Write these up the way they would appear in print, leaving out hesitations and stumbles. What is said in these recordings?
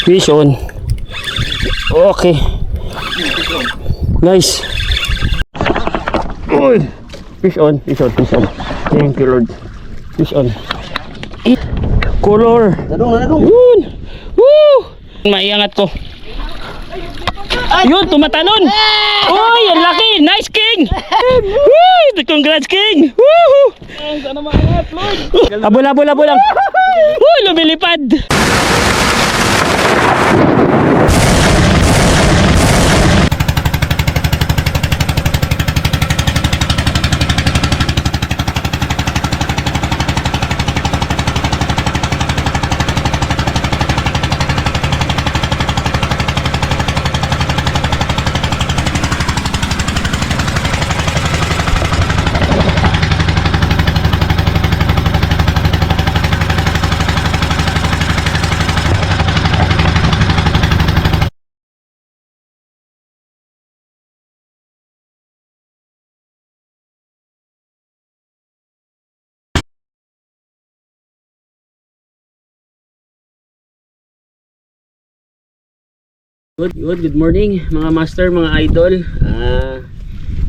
Fish on. Okay. Nice. Uy. Fish on, fish on, fish on. Thank you, Lord. Fish on. Color. Yun. Woo! Maiangat ko. Yun, tumatalon. Uy, ang laki. Nice, King. Woo! Congrats, King. Woo! Sana maangat, Lord. Abol lang. Uy, lumilipad. Good morning mga master, mga idol.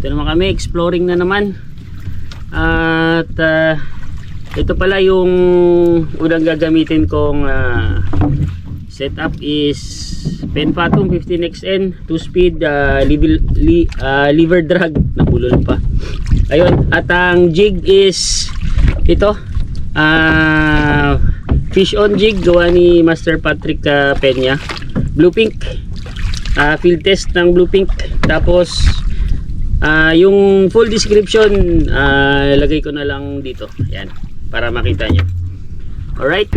Ito naman kami, exploring na naman. At ito pala yung unang gagamitin kong setup is Penn Phantom 15XN 2-speed lever drag. Napulol pa. Ayun, at ang jig is ito, fish on jig gawa ni Master Patrick Peña, Blue Pink. Field test ng Blue Pink. Tapos yung full description lagay ko na lang dito, ayan, para makita nyo. Alright,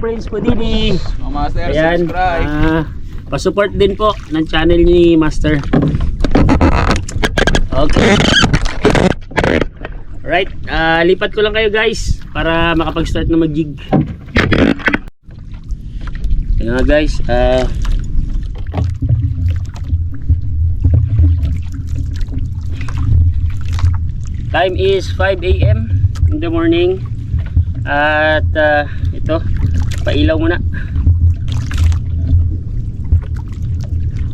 friends po din Mga master, ayan, subscribe. pa-support din po ng channel ni Master. Okay. Alright, lipat ko lang kayo guys para makapag-start na mag-jig. Ayan nga guys, time is 5 AM in the morning. At ito, pailaw muna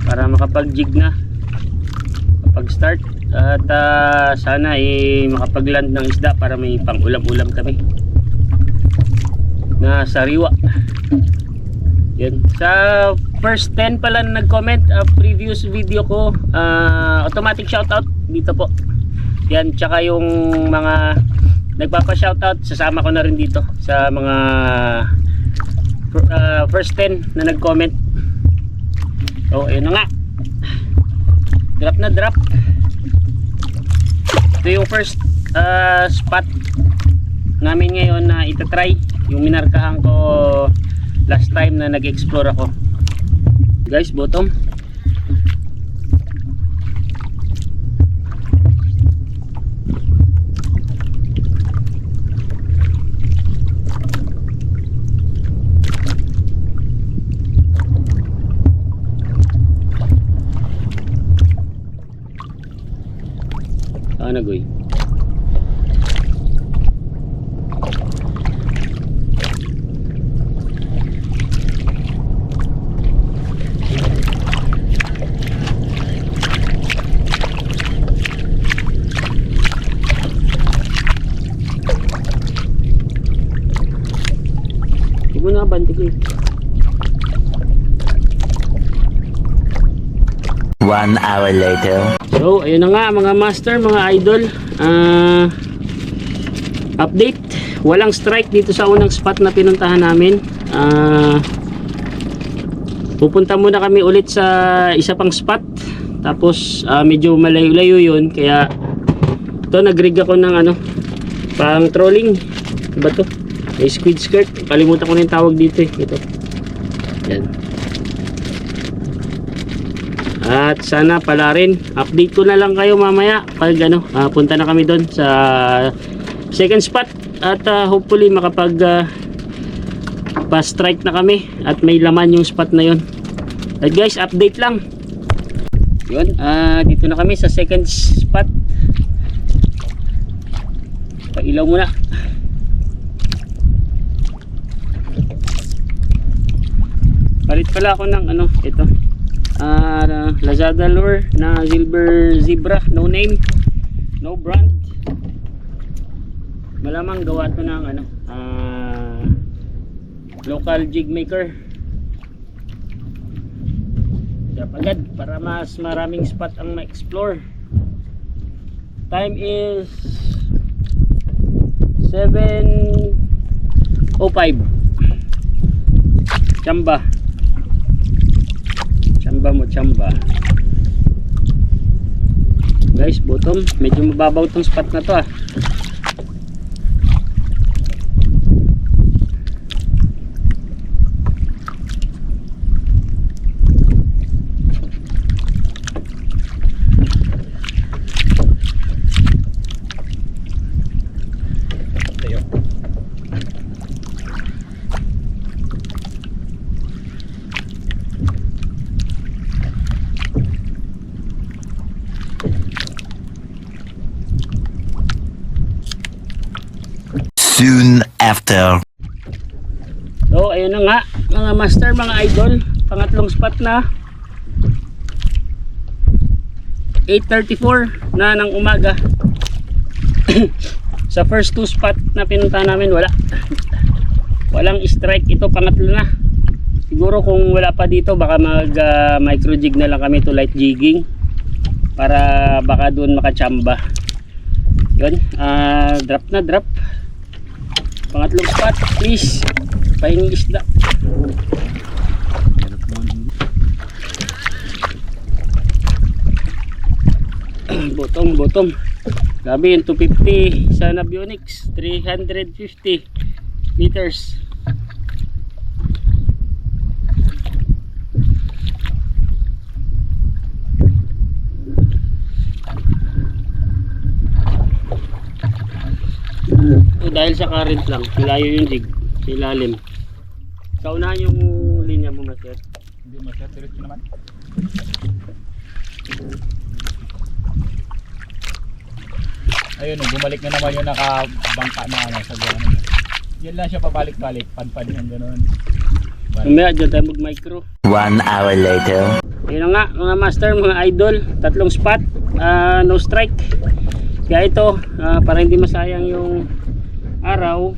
para makapag-jig na, makapag-start. At sana makapag-land ng isda para may pang-ulam-ulam kami na sariwa. Yan. Sa first 10 pala na nag-comment previous video ko, automatic shoutout dito po. Yan, tsaka yung mga nagpapa-shoutout, sasama ko na rin dito sa mga first 10 na nag-comment. So, ayun na nga. Drop na drop. Ito yung first spot namin ngayon na itatry. Yung minarkahan ko last time na nag-explore ako. Guys, bottom. Nagoy. Hindi mo nakabantig eh. 1 hour later. So, ayun na nga mga master, mga idol. Update. Walang strike dito sa unang spot na pinuntahan namin. Pupunta muna kami ulit sa isa pang spot. Tapos, medyo malayo-layo yun. Kaya, ito, nag-rig ako ng pang trolling. Ano ba to? May squid skirt. Kalimutan ko na yung tawag dito eh. Ito. Yan. At sana pala rin, update ko na lang kayo mamaya pag punta na kami doon sa second spot. At hopefully makapag pa-strike na kami at may laman yung spot na yon. At guys, update lang. Yun, dito na kami sa second spot. Pailaw muna. Palit pala ako ng ano, ito. Lazada lure na Silver Zebra, no name, no brand. Malamang gawa to ng ano, local jig maker. Tap agad para mas maraming spot ang ma-explore. Time is 7:05. Chamba. Chamba mo, chamba. Guys, bottom. Medyo mababaw tong spot na to ah. Soon after. So, ayun na nga, mga master, mga idol. Pangatlong spot na. 8:34 na ng umaga. Sa first two spot na pinunta namin, walang strike. Ito pangatlo na. Siguro kung wala pa dito, baka mag micro jig na lang kami to light jigging para baka doon makachamba. Yun, drop na drop. Pangatlong spot, please. Pahinging isda. Bottom. Grabe yung 250 sa Navionics. 350 meters. Dahil sa current lang, layo yung jig sa ilalim. Kaunahan yung linya mo, master. Hindi masyad, diretso naman. Ayun, bumalik na naman yung nakabangka na ano, sa gano'n. Yan lang siya pabalik-balik, pan-pan yan, gano'n. Mamaya dyan tayo mag-micro. 1 hour later. Ayun na nga, mga master, mga idol. Tatlong spot, no strike. Kaya ito, para hindi masayang yung araw,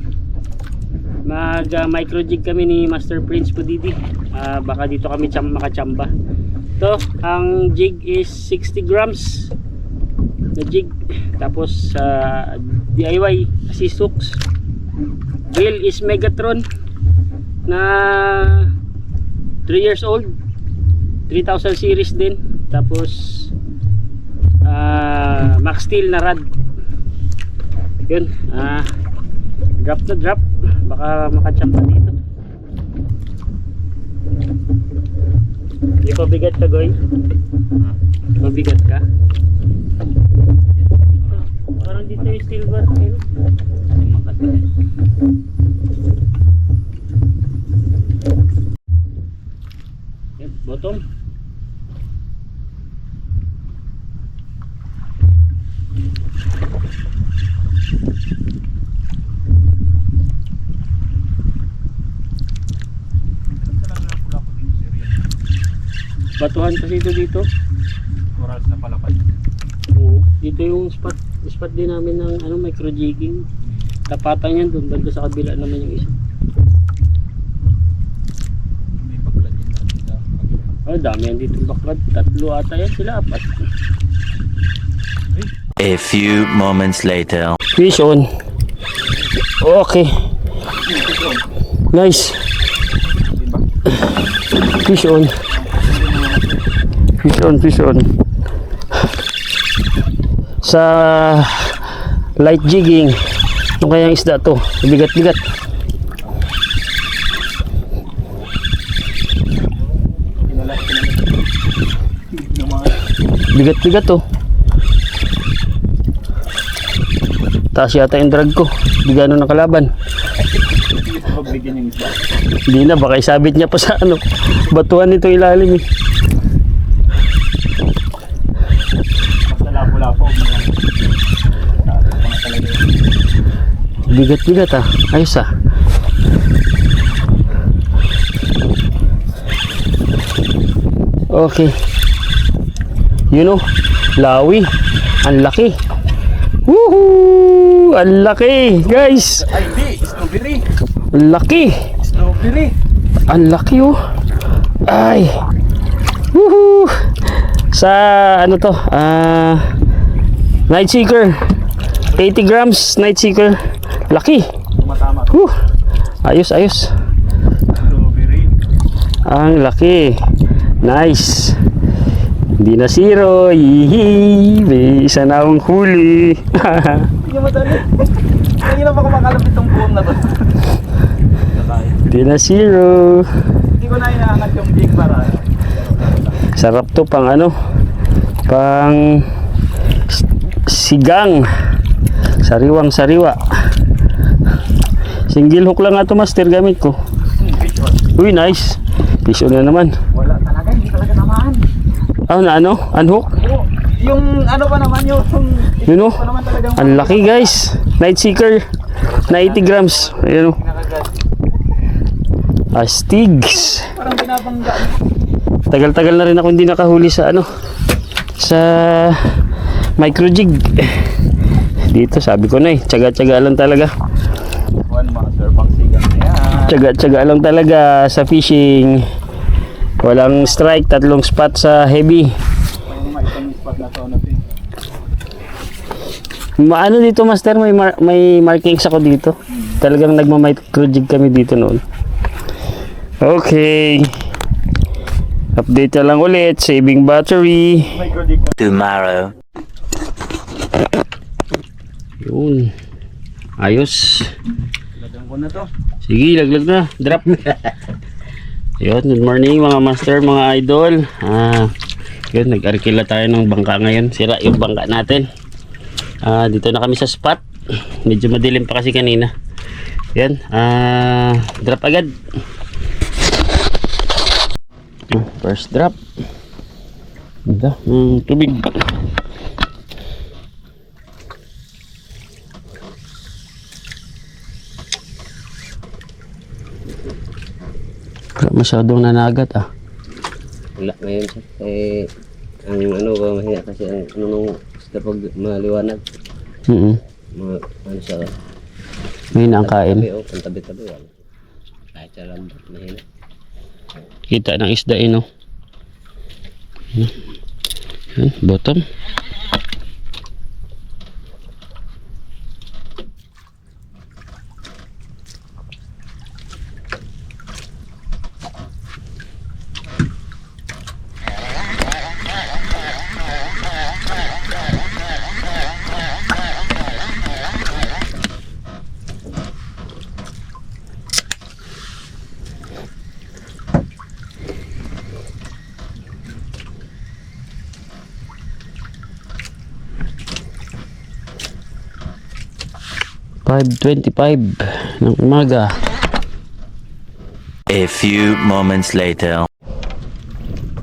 mag micro jig kami ni Master Prince Pudidi. Baka dito kami makachamba. Ito, ang jig is 60 grams na jig. Tapos DIY assist hooks. Reel is Megatron na 3 years old, 3000 series din. Tapos Max Steel na rod. Yun, drop na drop, baka makachamba dito. Hindi pa bigat ka, Goy? Mabigat ka? Parang dito yung silver. Yan, bottom. Batuhan kasi ito dito. Corals na palapad. Oo, dito yung spot din namin ng ano, micro jigging. Tapatan yan doon, banda sa kabila naman yung isa. May baklad din natin sa kabila. Oh, dami yan dito baklad. 3 ata yan sila, 4. A few moments later. Fish on. Okay. Nice. Fish on. Fish on. Sa light jigging, ano kayang isda to? Bigat-bigat. Bigat-bigat to. Taas yata yung drag ko. Di gano'n nakalaban. Pagbigyan yung isda. Hindi na, baka isabit niya pa sa ano, batuan nito ilalim eh. Basta lapo-lapo. Bigat-bigat ah. Ayos ah. Okay. Yun o. Lawi. Ang laki. Woohoo! Ang laki, guys. Ay, di. Strawberry. Ang laki. Strawberry. Ang laki oh. Ay. Woohoo! Sa ano to? Night Seeker. 80 grams Night Seeker. Laki. Tumatama. Ayos, ayos. Strawberry. Ang laki. Nice. Hindi na zero. Hihi. May isa na akong huli. Hindi mo tali. Hindi na pa kumakalapit itong buong na to. Hindi na zero. Hindi ko na inaangat yung jig para. Sarap to pang ano? Pang sigang. Sariwang sariwa. Single hook lang ato master gamit ko. Uy, nice. Fish on na naman. Wala talaga, hindi talaga naman. Na ano? Unhook? Oo. Yung ano pa naman yung Yun o. pa naman talagang Ang laki guys. Night Seeker. Na 80 grams. Ayan o. nakagat. Astigs. Parang binabangga. Tagal-tagal na rin ako hindi nakahuli sa ano. Sa micro jig. Dito sabi ko na tsaga-tsaga lang talaga. One master pang sigang na yan. Tsaga-tsaga lang talaga sa fishing. Walang strike, 3 spot sa heavy. Yung maitong spot na to natin. Maano dito master, may markings ako dito. Talagang nagma-micro jig kami dito noon. Okay. Update na lang ulit, saving battery. Micro jig. Tomorrow. Yun. Ayos. Lagyan ko na to. Sige, laglag na. Drop. Yun, good morning mga master, mga idol. Yun, nag-arkila tayo ng bangka ngayon. Sira yung bangka natin. Dito na kami sa spot. Medyo madilim pa kasi kanina. Yan, drop agad. First drop. Ganda, tubig. Wala masyadong nanagat Wala ngayon sir. Ang ano ba mahina kasi ang ano nung pag maliwanag. Mga ano siya. Mahina ang kain. Ang tabi-tabi wala. Kahit sa lambot mahina. Kita ng isda no. Yan, bottom. $5:25 ng umaga. A few moments later.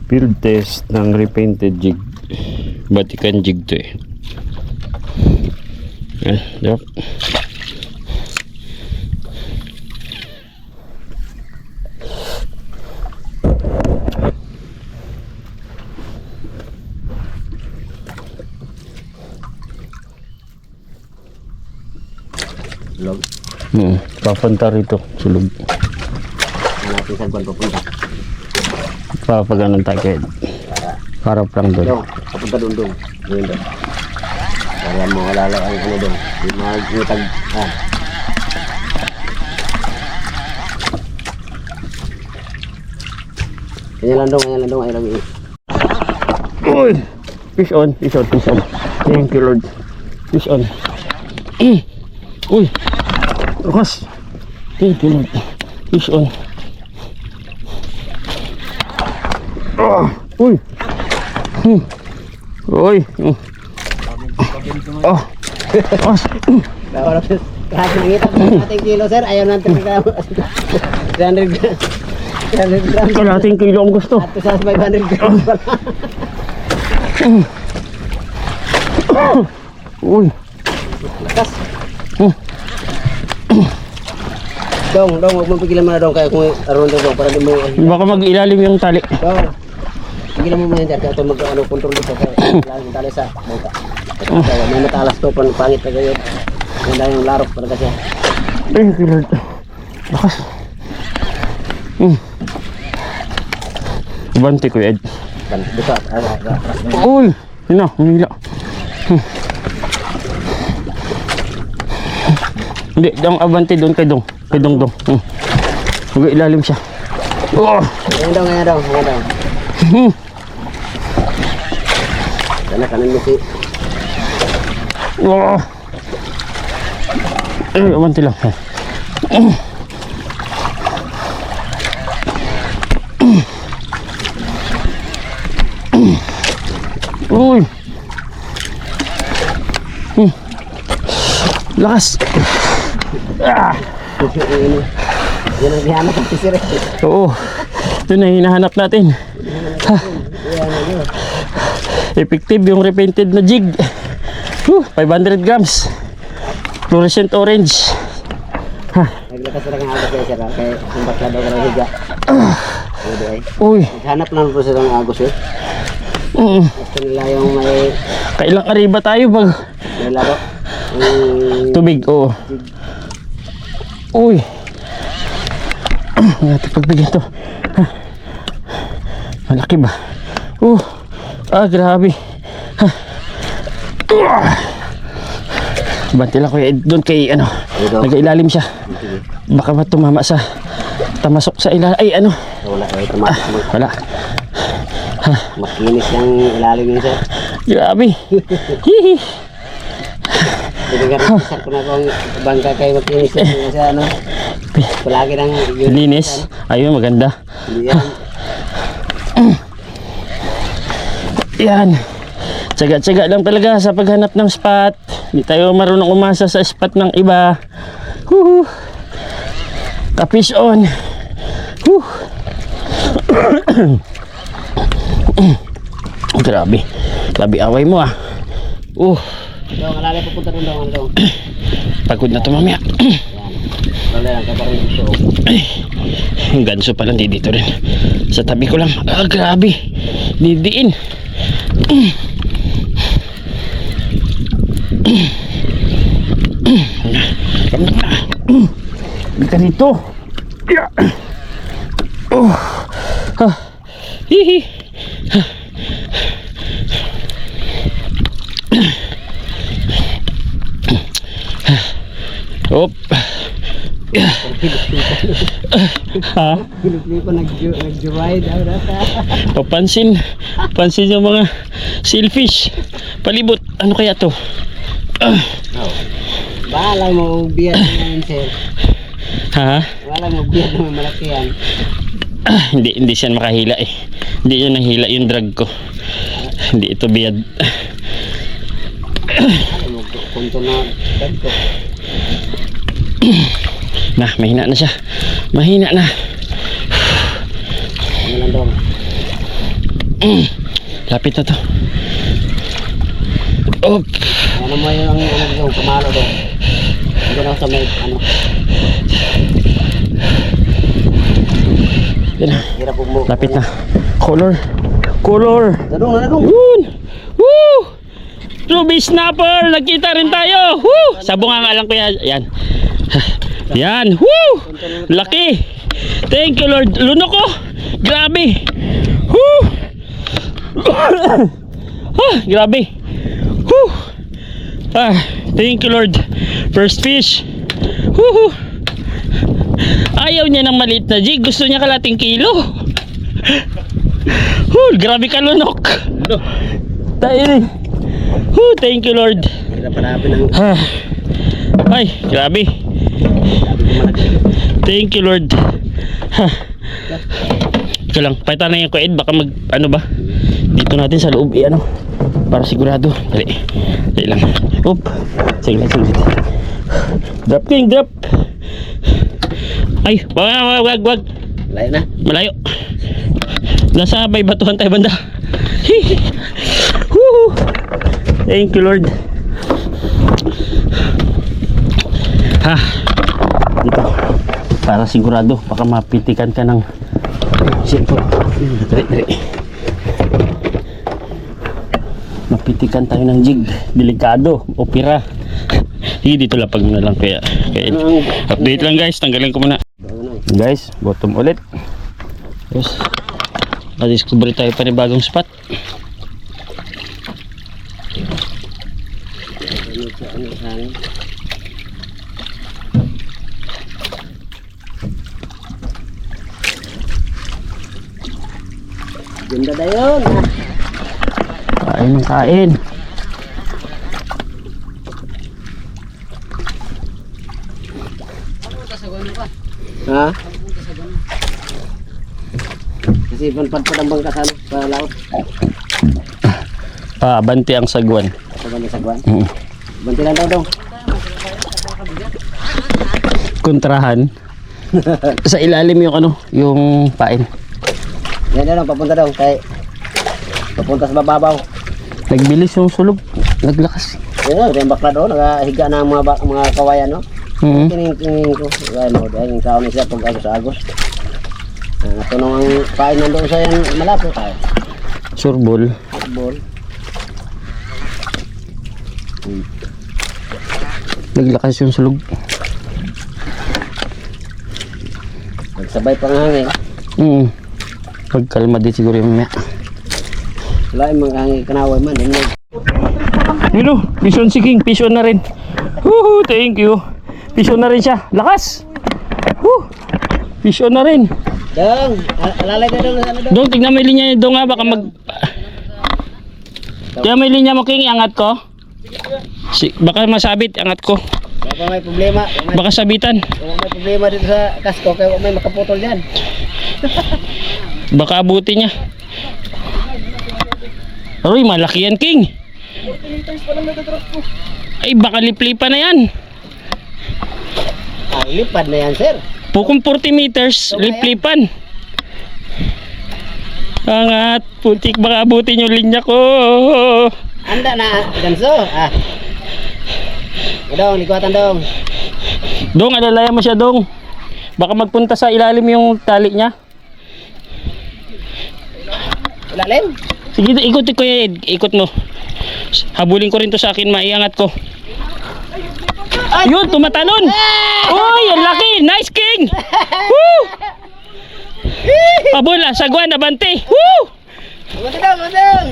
Field test ng repainted jig. Vatican jig to drop. Log. Papunta rito, sulog. Natin sa buwan papunta. Papaganon tayo kahit. Para lang doon. Yo, papunta doon. Doon. Para mo kalala ang ano doon. Yung mga ngitag. Kanya lang dong. Ay lagi. Uy! Fish on. Thank you Lord. Fish on. Uy! Lakas! Thank you Lord. Fish on. Uy! Uy! Kahit nakita ko ating kilo sir, ayaw natin 300 grams. Kalating kilo ang gusto. At sa 500 grams pala. Uy! Lakas. Dong, huwag mo pigilan mo na dong. Kaya kung aroon dong, para di mo... Baka mag-ilalim yung tali. Dong, pigilan mo muna dyan. Kaya ito mag-control dito. Kaya lalim tali sa bangka. Kaya may matalas to, pangit na gayon. Ganda yung larok para kasi. Ay, Lord. Lakas. Banti ko, Ed. Dito, Uy! Yun na, humila. Hindi, ang abante doon kay Dong. Kay Dong. Mag-ilalim siya. Oh! Ngayon daw. Kanan mo si... Oh! Eh, abante lang. Uy! Lakas! Yan ang hihanap ang sisir. Oo. Yun na hinahanap natin. Effective yung repainted na jig. 500 grams. Fluorescent orange. Naglakas lang ang agos kayo sir. Kaya kung bakla daw karang higa. Uy. Hanap lang po sila ng agos eh. Gusto nila yung may Kailang ariba tayo pag laro. tubig. Oo. Uy. Natin pagbigyan to. Malaki ba? Grabe. Banti lang ko doon kay ano. Nag-ilalim siya. Baka ba tumama sa tamasok sa ilalim. Ay ano. Wala kayo tumakas mo. Wala. Makinis yung ilalim yun sir. Grabe. Hihi. Hindi ka rin sakto na kung bangka kayo makinis yun kasi ano. Palagi ng Linis. Ayun, maganda. Hindi yan. Yan. Tsaga-tsaga lang talaga sa paghanap ng spot. Hindi tayo marunong umasa sa spot ng iba. Kapish on. Grabe. Grabe away mo ah. Dong, alala pupunta rin dong. Pagod na to mamaya. Wala lang, kaparang gusto. Yung ganso pa lang dito rin. Sa tabi ko lang. Grabe. Didiin. Kamnak na. Hindi ka dito. Hihi. Op. Ha? Pilip-pilip nag-ride. Papansin yung mga sailfish. Palibot. Ano kaya to? Bahala mo, biyad naman sir. Ha? Bahala mo, biyad naman malaki yan. Hindi siya makahila eh. Hindi yun nahila yung drag ko. Hindi ito biyad. Bahala mo, punto na dad ko. Nah, mahina na siya. Mahina na. Ano lang dong? Lapit na to. Op. Ano mo yung kumalo dong? Hindi na ako sa may ano. Yan na. Hirap mo. Lapit na. Color. Nadong. Yun. Woo! Ruby snapper. Nagkita rin tayo. Woo! Sabunga nga lang kuya. Yan. Yan. Woo! Laki. Thank you Lord. Lunok ko. Grabe. Woo! Grabe. Woo! Thank you Lord. First fish. Woo! Ayaw niya ng maliit na jig. Gusto niya kalating kilo. Grabe ka lunok. Tayo. Thank you Lord. Hirap hanapin ng Ay, grabe. Thank you Lord. Ika lang, paitan na yung kuid. Baka mag, ano ba? Dito natin sa loob, ano? Para sigurado. Dali. Dali lang. Oop. Sige lang. Drop king, drop. Ay, wag. layo na. Malayo. Nasa may batuhan tayo banda. Thank you Lord. Dito. Para sigurado, baka mapitikan ka ng siyempre. Dali. Mapitikan tayo ng jig. Delikado. Opera. Sige, dito lapag mo na lang kaya. Update lang guys. Tanggalin ko muna. Guys, bottom ulit. Yes. Na-discover tayo pa ng bagong spot. Ganda na yun. Kain ng kain. Ha? Kasi panpadpad ang bangka sa laot. Banti ang sagwan. Sa bangka sa guwan. Mm. Banti lang daw dong. Kontrahan. Sa ilalim yung ano, yung pain. Yan lang, papunta daw. Papunta sa bababaw. Nagbilis yung sulog. Naglakas. Yan yung bakla doon. Nakahiga na ang mga kawayan, no? Mm. Kining ko. Ano, dahil yung kaon na siya pag sa Agos. Ito nung ang pain nandoon sa yan malapit tayo. Surbol. Football. Naglakas yung sulog. Nagsabay pang hangin. Mm. Pagkalma din siguro yung mamaya. Wala yung mga hangin kanaway man. Yun o, Vision si King. Vision na rin. Woohoo, thank you. Vision na rin siya. Lakas. Woo. Vision na rin. Dong, alalay na dong. Ano dong? Dong, tignan mo yung linya niya. Dong nga, baka mag... Tignan mo yung linya mo, King. Angat ko. Baka masabit, angat ko. Baka may problema. Baka sabitan. Kung may problema dito sa kasko, kaya may makaputol dyan. Baka abuti niya. Aroy, malaki yan, King. Ay, baka liplipan na yan. Lipad na yan, sir. Pukong 40 meters, liplipan. Angat, putik, baka abutin yung linya ko. Anda na, ganso. Dong, likuatan dong. Dong, alalaya mo siya, Dong. Baka magpunta sa ilalim yung tali niya. Ilalim? Sige, ikot ko yan. Ikot mo. Habulin ko rin to sa akin, maiangat ko. Ayun, tumatalon. Uy, ang laki. Nice, King. Woo! Pabol, sagwan, abante. Woo! Dong.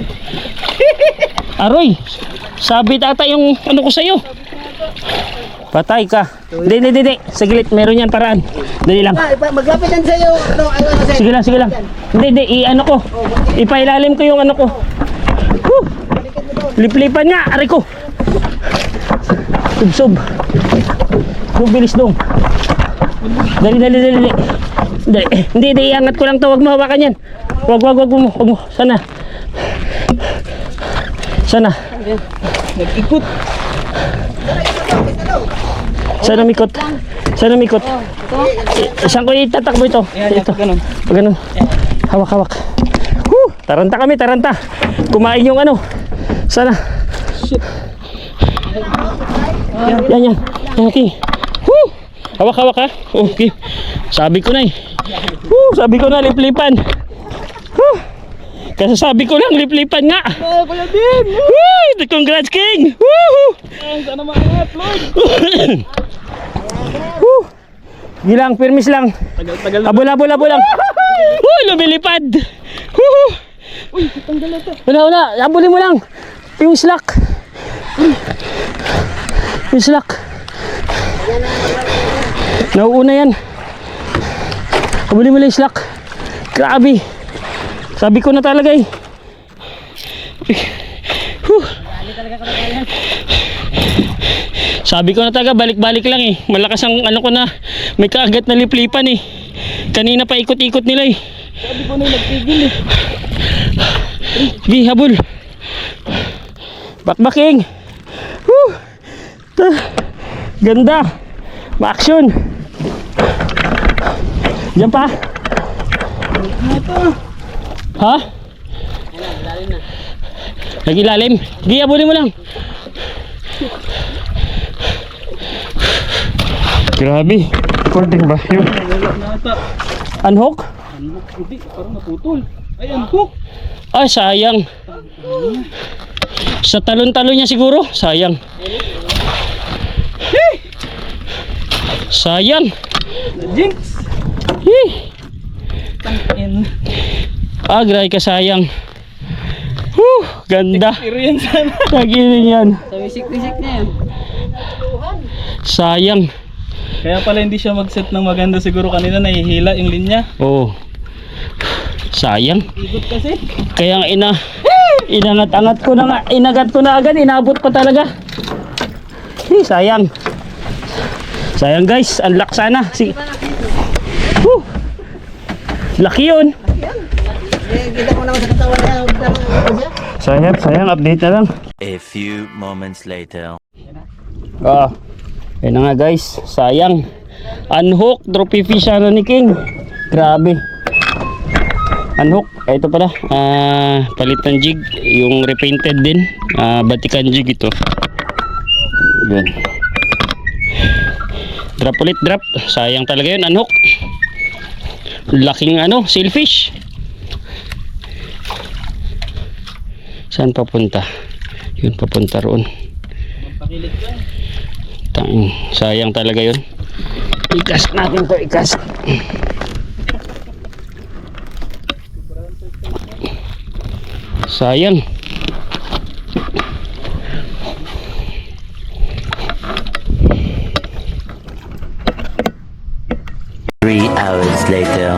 Aroy, sabi tata yung ano ko sa'yo. Patay ka. Hindi. Saglit, meron yan paraan. Dali lang. Maglapit yan sa'yo. Sige lang. Hindi, i-ano ko. Ipailalim ko yung ano ko. Woo! Liplipan nga, aray ko. Subsob. Bilis dong. Dali. Hindi, iangat ko lang to. Wag mo hawakan yan. Wag mo. Sana. Nag-ikot. Sana mikot. Saan ko itatakbo ito? Ito. Pag ganun. Hawak. Taranta kami. Kumain yung ano. Sana. Yan. Okay. Hawak ha. Okay. Sabi ko na liplipan. Kasi sabi ko lang liplipan nga. Kuya Din! Congrats, King. Sana maangat, Lord! Gilang, permis lang. Tagal. Abol lang. Lumilipad. Uy, tanggal na ito. Wala. Abulin mo lang. Yung slack. Nauuna yan. Abulin mo lang yung slack. Grabe. Sabi ko na talaga eh. Sabi ko na talaga balik-balik lang eh. Malakas ang ano ko na. May kaagat na liplipan eh. Kanina pa ikot-ikot nila eh. Sabi ko na yung nagtigil eh. Gi, habol. Bakbaking. Ganda. Ma-action. Diyan pa. Ha? Nag-ilalim. Gi, habulin mo lang. Grabe. Recording ba? Yun. Unhook? Hindi, parang naputol. Ay, unhook. Ay, sayang. Sa talon-talon niya siguro. Sayang. Sayang. Jinx. Grabe ka sayang. Ganda. Experience na. Nagiling yan. Sa wisik-wisik niya yan. Sayang. Kaya pala hindi siya mag-set ng maganda siguro kanina, nahihila yung linya. Oh. Sayang. Ikot kasi. Kaya nga inangat-angat ko na nga. Inagat ko na agad. Inabot pa talaga. Sayang. Sayang guys. Unlock sana. Laki yun. Kita mo naman sa katawan niya. Sayang. Update na lang. A few moments later. Ayun na nga guys. Sayang. Unhook. Trophy fish ano ni King. Grabe. Unhook. Ito pala. Palit ng jig. Yung repainted din. Batikan jig ito. Yun. Drop ulit. Drop. Sayang talaga yun. Unhook. Laking sailfish. Saan papunta? Yun, papunta roon. Magpakilit ka. Sayang talaga yun. Ikas natin to, ikas. Sayang. Three hours later.